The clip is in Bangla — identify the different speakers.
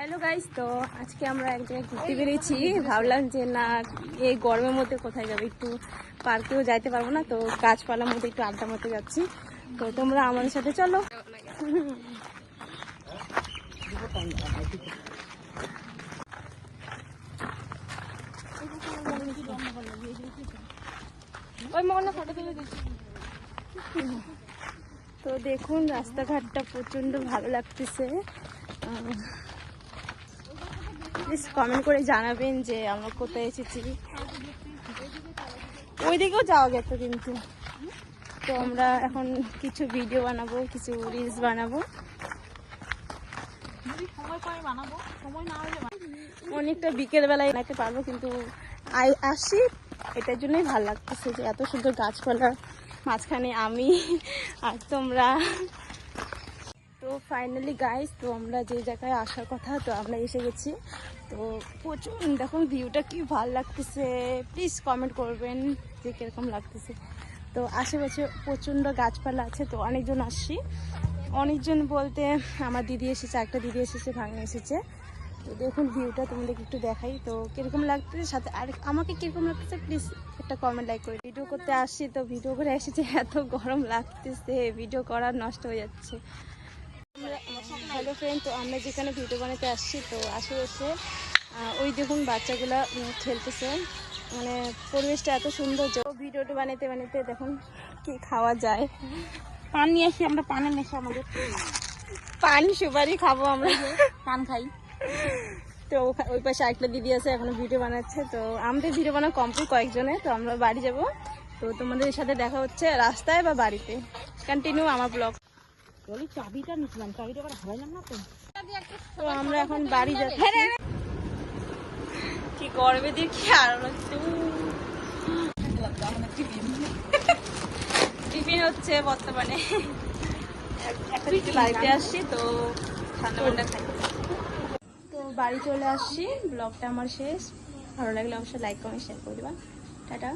Speaker 1: হ্যালো গাইস, তো আজকে আমরা এক জায়গায় ঘুরতে বেরিয়েছি। ভাবলাম যে না, এই গরমের মধ্যে কোথায় যাবে, একটু পার্কেও যাইতে পারবো না, তো গাছপালার মধ্যে একটু আড্ডা মারতে যাচ্ছি। তো তোমরা আমাদের সাথে চলো। তো দেখুন, রাস্তাঘাটটা প্রচন্ড ভালো লাগতেছে। প্লিজ কমেন্ট করে জানাবেন যে আমরা কোথায় এসেছি। ওইদিকেও যাওয়া গেছে কিন্তু। তো আমরা এখন কিছু ভিডিও বানাবো, কিছু রিলস বানাবো। অনেকটা বিকেল বেলায় বানাতে পারবো, কিন্তু আসি এটার জন্যই ভালো লাগতেছে যে এত সুন্দর গাছপালা মাঝখানে আমি আর তোমরা। তো ফাইনালি গাইস, তো আমরা যে জায়গায় আসার কথা, তো আমরা এসে গেছি। তো প্রচুর দেখুন ভিউটা কি ভালো লাগতেছে। প্লিজ কমেন্ট করবেন যে কিরকম লাগতেছে। তো আশেপাশে প্রচণ্ড গাছপালা আছে। তো অনেকজন আসছি, অনেকজন বলতে আমার দিদি এসেছে, একটা দিদি এসেছে, ভাগ্নে এসেছে। তো দেখুন ভিউটা তোমাদেরকে একটু দেখাই তো কিরকম লাগতেছে, সাথে আর আমাকে কিরকম লাগতেছে প্লিজ একটা কমেন্ট লাইক করে। ভিডিও করতে আসছি, তো ভিডিও করে এসেছে, এত গরম লাগতেছে, ভিডিও করা নষ্ট হয়ে যাচ্ছে। হ্যালো ফ্রেন্ড, তো আমরা যেখানে ভিডিও বানাতে আসছি, তো আশেপাশে ওই দেখুন বাচ্চাগুলা খেলতেছে, মানে পরিবেশটা এত সুন্দর যে ভিডিওটা বানাতে বানাতে দেখুন কি খাওয়া যায়।
Speaker 2: পান নিয়ে আসি আমরা, পানের নেশা আমাদের।
Speaker 1: পান সুপারি খাবো আমরা,
Speaker 2: পান খাই।
Speaker 1: তো ওই পাশে আরেকটা দিদি আছে, এখনো ভিডিও বানাচ্ছে। তো আমাদের ভিডিও বানানো কমপ্লিট কয়েকজনে, তো আমরা বাড়ি যাব। তো তোমাদের সাথে দেখা হচ্ছে রাস্তায় বা বাড়িতে। কন্টিনিউ আমার ব্লগ।
Speaker 2: চাবিটা নিচ্ছিলাম, চাবিটা আবার হারাইলাম না তো।
Speaker 1: তো আমরা এখন বাড়ি যাচ্ছি। কি গরমে দিয়ে কি আরো লাগছে। টিফিন হচ্ছে বর্তমানে, একটা দিকে বাড়িতে আসছি, তো ঠান্ডা ঠান্ডা খাই। তো বাড়ি চলে আসছি, ব্লগটা আমার শেষ। ভালো লাগলে অবশ্যই লাইক কমেন্ট শেয়ার করে দিবা। টাটা।